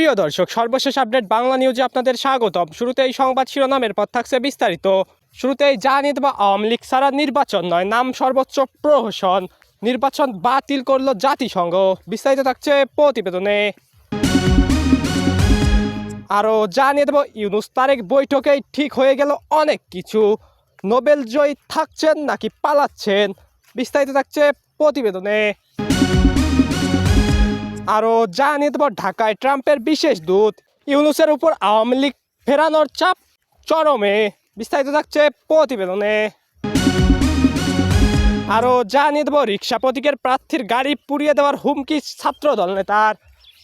সুপ্রিয় দর্শক, সর্বশেষ আপডেট বাংলা নিউজে আপনাদের স্বাগতম। শুরুতেই সংবাদ শিরোনামের পর থাকছে বিস্তারিত। শুরুতেই জানিয়ে দেব, আওয়ামী লীগ ছাড়া নির্বাচন নয়, নাম সর্বোচ্চ প্রহসন, নির্বাচন বাতিল করল জাতিসংঘ। বিস্তারিত থাকছে প্রতিবেদনে। আরও জানিয়ে দেব, ইউনূস তারেক বৈঠকেই ঠিক হয়ে গেল অনেক কিছু, নোবেল জয়ী থাকছেন নাকি পালাচ্ছেন। বিস্তারিত থাকছে প্রতিবেদনে। আরও জানিয়ে দেব, ঢাকায় ট্রাম্পের বিশেষ দূত, ইউনূসের উপর আওয়ামী লীগ ফেরানোর চাপ চরমে। বিস্তারিত থাকছে প্রতিবেদনে। আরও জানিয়ে দেব, রিকশা প্রতীকের প্রার্থীর গাড়ি পুড়িয়ে দেওয়ার হুমকি ছাত্রদল নেতার।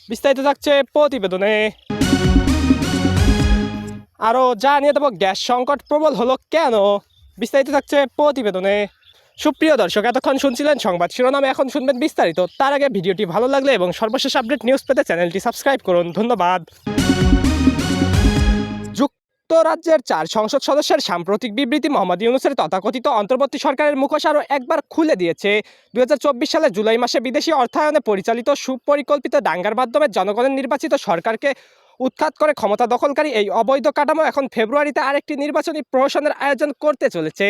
বিস্তারিত থাকছে প্রতিবেদনে। আরও জানিয়ে দেব, গ্যাস সংকট প্রবল হলো কেন। বিস্তারিত থাকছে প্রতিবেদনে। সুপ্রিয় দর্শক, এতক্ষণ শুনছিলেন সংবাদ শিরোনামে, এখন শুনবেন বিস্তারিত। তার আগে ভিডিওটি ভালো লাগলে এবং সর্বশেষ আপডেট নিউজ পেতে চ্যানেলটি সাবস্ক্রাইব করুন। ধন্যবাদ। যুক্তরাজ্যের 4 সংসদ সদস্যের সাম্প্রতিক বিবৃতি মোহাম্মদ ইউনূসের তথাকথিত অন্তর্বর্তী সরকারের মুখোশ আরও একবার খুলে দিয়েছে। 2024 সালে জুলাই মাসে বিদেশি অর্থায়নে পরিচালিত সুপরিকল্পিত দাঙ্গার মাধ্যমে জনগণের নির্বাচিত সরকারকে উৎখাত করে ক্ষমতা দখলকারী এই অবৈধ কাঠামো এখন ফেব্রুয়ারিতে আরেকটি নির্বাচনী প্রহসনের আয়োজন করতে চলেছে।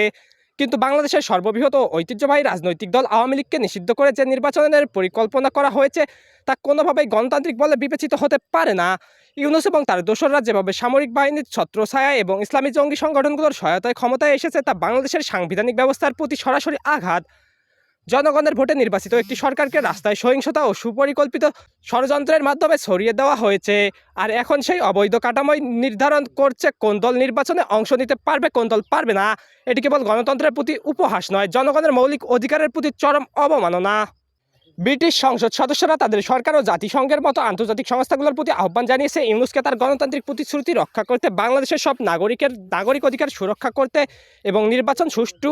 কিন্তু বাংলাদেশের সর্ববৃহৎ ও ঐতিহ্যবাহী রাজনৈতিক দল আওয়ামী লীগকে নিষিদ্ধ করে যে নির্বাচনের পরিকল্পনা করা হয়েছে তা কোনোভাবেই গণতান্ত্রিক বলে বিবেচিত হতে পারে না। ইউনূস এবং তার দোসররা যেভাবে সামরিক বাহিনীর ছত্রছায়া এবং ইসলামী জঙ্গি সংগঠনগুলোর সহায়তায় ক্ষমতায় এসেছে তা বাংলাদেশের সাংবিধানিক ব্যবস্থার প্রতি সরাসরি আঘাত। জনগণের ভোটে নির্বাচিত একটি সরকারকে রাস্তায় সহিংসতা ও সুপরিকল্পিত ষড়যন্ত্রের মাধ্যমে ছড়িয়ে দেওয়া হয়েছে। আর এখন সেই অবৈধ কাঠামোই নির্ধারণ করছে কোন দল নির্বাচনে অংশ নিতে পারবে, কোন দল পারবে না। এটি কেবল গণতন্ত্রের প্রতি উপহাস নয়, জনগণের মৌলিক অধিকারের প্রতি চরম অবমাননা। ব্রিটিশ সংসদ সদস্যরা তাদের সরকার ও জাতিসংঘের মতো আন্তর্জাতিক সংস্থাগুলোর প্রতি আহ্বান জানিয়েছে ইউনূসকে তার গণতান্ত্রিক প্রতিশ্রুতি রক্ষা করতে, বাংলাদেশের সব নাগরিক অধিকার সুরক্ষা করতে এবং নির্বাচন সুষ্ঠু,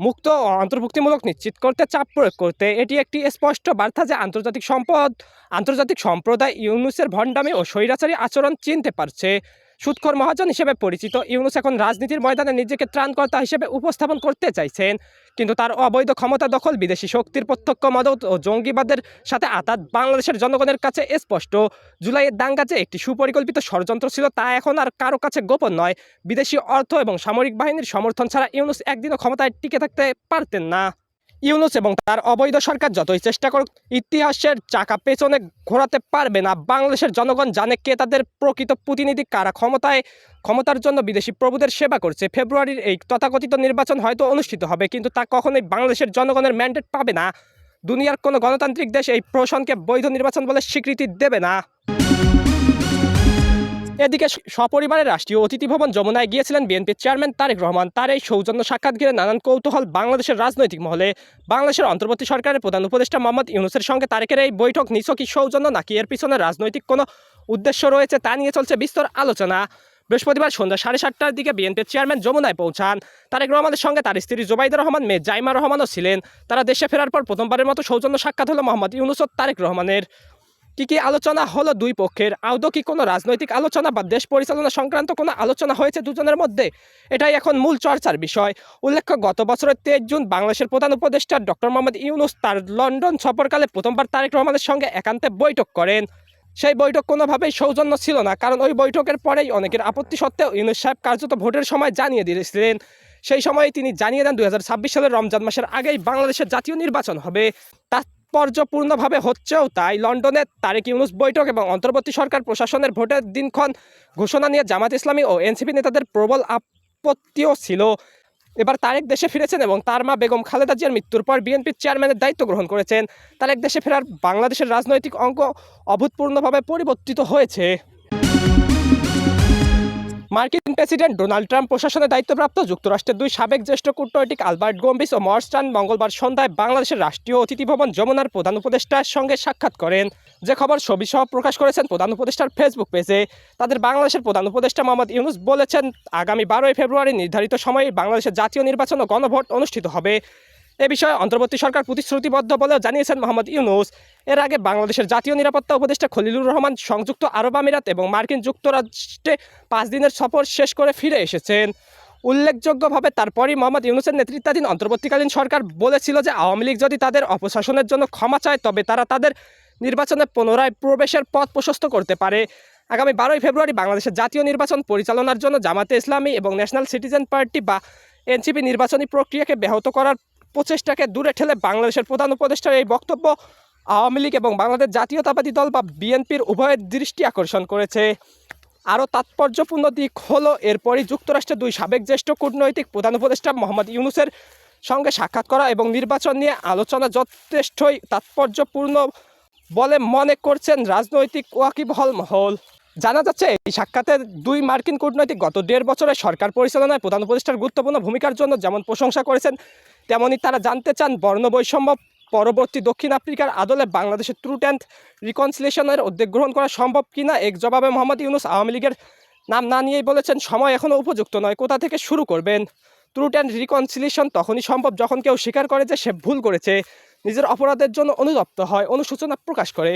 মুক্ত ও অন্তর্ভুক্তিমূলক নিশ্চিত করতে চাপ প্রয়োগ করতে। এটি একটি স্পষ্ট বার্তা যে আন্তর্জাতিক সম্প্রদায় ইউনূসের ভণ্ডামি ও স্বৈরাচারী আচরণ চিনতে পারছে। সুদখোর মহাজন হিসেবে পরিচিত ইউনূস এখন রাজনীতির ময়দানে নিজেকে ত্রাণকর্তা হিসেবে উপস্থাপন করতে চাইছেন, কিন্তু তার অবৈধ ক্ষমতা দখল, বিদেশি শক্তির প্রত্যক্ষ মদত ও জঙ্গিবাদের সাথে আতাত বাংলাদেশের জনগণের কাছে স্পষ্ট। জুলাইয়ের দাঙ্গা যে একটি সুপরিকল্পিত ষড়যন্ত্র ছিল তা এখন আর কারো কাছে গোপন নয়। বিদেশি অর্থ এবং সামরিক বাহিনীর সমর্থন ছাড়া ইউনূস একদিনও ক্ষমতায় টিকে থাকতে পারতেন না। ইউনূস এবং তার অবৈধ সরকার যতই চেষ্টা করুক ইতিহাসের চাকা পেছনে ঘোরাতে পারবে না। বাংলাদেশের জনগণ জানে কে তাদের প্রকৃত প্রতিনিধি, কারা ক্ষমতার জন্য বিদেশি প্রভুদের সেবা করছে। ফেব্রুয়ারির এই তথাকথিত নির্বাচন হয়তো অনুষ্ঠিত হবে, কিন্তু তা কখনোই বাংলাদেশের জনগণের ম্যান্ডেট পাবে না। দুনিয়ার কোনো গণতান্ত্রিক দেশ এই প্রহসনকে বৈধ নির্বাচন বলে স্বীকৃতি দেবে না। এদিকে সপরিবারে রাষ্ট্রীয় অতিথি ভবন যমুনায় গিয়েছিলেন বিএনপির চেয়ারম্যান তারেক রহমান। তার এই সৌজন্য সাক্ষাৎ ঘিরে নানান কৌতূহল বাংলাদেশের রাজনৈতিক মহলে। বাংলাদেশের অন্তর্বর্তী সরকারের প্রধান উপদেষ্টা মোহাম্মদ ইউনূসের সঙ্গে তারেকের এই বৈঠক নিছকই সৌজন্য নাকি এর পিছনে রাজনৈতিক কোনো উদ্দেশ্য রয়েছে তা নিয়ে চলছে বিস্তর আলোচনা। বৃহস্পতিবার সন্ধ্যা 7:30টার দিকে বিএনপির চেয়ারম্যান যমুনায় পৌঁছান। তারেক রহমানের সঙ্গে তার স্ত্রী জোবাইদা রহমান, মেয়ে জাইমা রহমানও ছিলেন। তারা দেশে ফেরার পর প্রথমবারের মতো সৌজন্য সাক্ষাৎ হলো মোহাম্মদ ইউনূস ও তারেক রহমানের। কি আলোচনা হলো দুই পক্ষের? আদৌ কি কোনো রাজনৈতিক আলোচনা বা দেশ পরিচালনা সংক্রান্ত কোনো আলোচনা হয়েছে দুজনের মধ্যে? এটাই এখন মূল চর্চার বিষয়। উল্লেখ্য, গত বছরের 23 জুন বাংলাদেশের প্রধান উপদেষ্টা ডক্টর মোহাম্মদ ইউনূস তার লন্ডন সফরকালে প্রথমবার তারেক রহমানের সঙ্গে একান্তে বৈঠক করেন। সেই বৈঠক কোনোভাবেই সৌজন্য ছিল না, কারণ ওই বৈঠকের পরেই অনেকের আপত্তি সত্ত্বেও ইউনূস সাহেব কার্যত ভোটের সময় জানিয়ে দিয়েছিলেন। সেই সময়ে তিনি জানিয়ে দেন 2026 সালের রমজান মাসের আগেই বাংলাদেশের জাতীয় নির্বাচন হবে। তাৎপর্যপূর্ণভাবে হচ্ছেও তাই। লন্ডনে তারেক ইউনূস বৈঠক এবং অন্তর্বর্তী সরকার প্রশাসনের ভোটের দিনক্ষণ ঘোষণা নিয়ে জামাত ইসলামী ও এনসিপি নেতাদের প্রবল আপত্তিও ছিল। এবার তারেক দেশে ফিরেছেন এবং তার মা বেগম খালেদা জিয়ার মৃত্যুর পর বিএনপির চেয়ারম্যানের দায়িত্ব গ্রহণ করেছেন। তারেক দেশে ফেরার বাংলাদেশের রাজনৈতিক অঙ্ক অভূতপূর্ণভাবে পরিবর্তিত হয়েছে। মার্কিন প্রেসিডেন্ট ডোনাল্ড ট্রাম্প প্রশাসনের দায়িত্বপ্রাপ্ত যুক্তরাষ্ট্রের 2 সাবেক জ্যেষ্ঠ কূটনৈতিক আলবার্ট গম্বিস ও মর্স ট্রান মঙ্গলবার সন্ধ্যায় বাংলাদেশের রাষ্ট্রীয় অতিথি ভবন যমুনার প্রধান উপদেষ্টার সঙ্গে সাক্ষাৎ করেন। যে খবর ছবিসহ প্রকাশ করেছেন প্রধান উপদেষ্টার ফেসবুক পেজে। তাদের বাংলাদেশের প্রধান উপদেষ্টা মোহাম্মদ ইউনূস বলেছেন, আগামী 12 ফেব্রুয়ারি নির্ধারিত সময়ে বাংলাদেশের জাতীয় নির্বাচন ও গণভোট অনুষ্ঠিত হবে। এ বিষয়ে অন্তর্বর্তী সরকার প্রতিশ্রুতিবদ্ধ বলেও জানিয়েছেন মোহাম্মদ ইউনূস। এর আগে বাংলাদেশের জাতীয় নিরাপত্তা উপদেষ্টা খলিলুর রহমান সংযুক্ত আরব আমিরাত এবং মার্কিন যুক্তরাষ্ট্রে 5 দিনের সফর শেষ করে ফিরে এসেছেন। উল্লেখযোগ্যভাবে তারপরই মোহাম্মদ ইউনূসের নেতৃত্বাধীন অন্তর্বর্তীকালীন সরকার বলেছিল যে আওয়ামী লীগ যদি তাদের অপশাসনের জন্য ক্ষমা চায় তবে তারা তাদের নির্বাচনে পুনরায় প্রবেশের পথ প্রশস্ত করতে পারে। আগামী 12ই ফেব্রুয়ারি বাংলাদেশের জাতীয় নির্বাচন পরিচালনার জন্য জামাতে ইসলামী এবং ন্যাশনাল সিটিজেন পার্টি বা এনসিপি নির্বাচনী প্রক্রিয়াকে ব্যাহত করার প্রচেষ্টাকে দূরে ঠেলে বাংলাদেশের প্রধান উপদেষ্টার এই বক্তব্য আওয়ামী লীগ এবং বাংলাদেশ জাতীয়তাবাদী দল বা বিএনপির উভয়ের দৃষ্টি আকর্ষণ করেছে। আরও তাৎপর্যপূর্ণ দিক হলো এরপরই যুক্তরাষ্ট্রের দুই সাবেক জ্যেষ্ঠ কূটনৈতিক প্রধান উপদেষ্টা মোহাম্মদ ইউনূসের সঙ্গে সাক্ষাৎ করা এবং নির্বাচন নিয়ে আলোচনা যথেষ্টই তাৎপর্যপূর্ণ বলে মনে করছেন রাজনৈতিক ওয়াকিবহাল মহল। জানা যাচ্ছে এই সাক্ষাতে দুই মার্কিন কূটনৈতিক গত 1.5 বছরের সরকার পরিচালনায় প্রধান উপদেষ্টার গুরুত্বপূর্ণ ভূমিকার জন্য যেমন প্রশংসা করেছেন, তেমনি তারা জানতে চান বর্ণবৈষম্য পরবর্তী দক্ষিণ আফ্রিকার আদলে বাংলাদেশের ট্রুথ অ্যান্ড রিকনসিলিয়েশনের উদ্যোগ গ্রহণ করা সম্ভব কিনা। এক জবাবে মোহাম্মদ ইউনূস আওয়ামী লীগের নাম না নিয়েই বলেছেন, সময় এখনও উপযুক্ত নয়, কোথা থেকে শুরু করবেন। ট্রুথ অ্যান্ড রিকনসিলিয়েশন তখনই সম্ভব যখন কেউ স্বীকার করে যে সে ভুল করেছে, নিজের অপরাধের জন্য অনুতপ্ত হয়, অনুশোচনা প্রকাশ করে।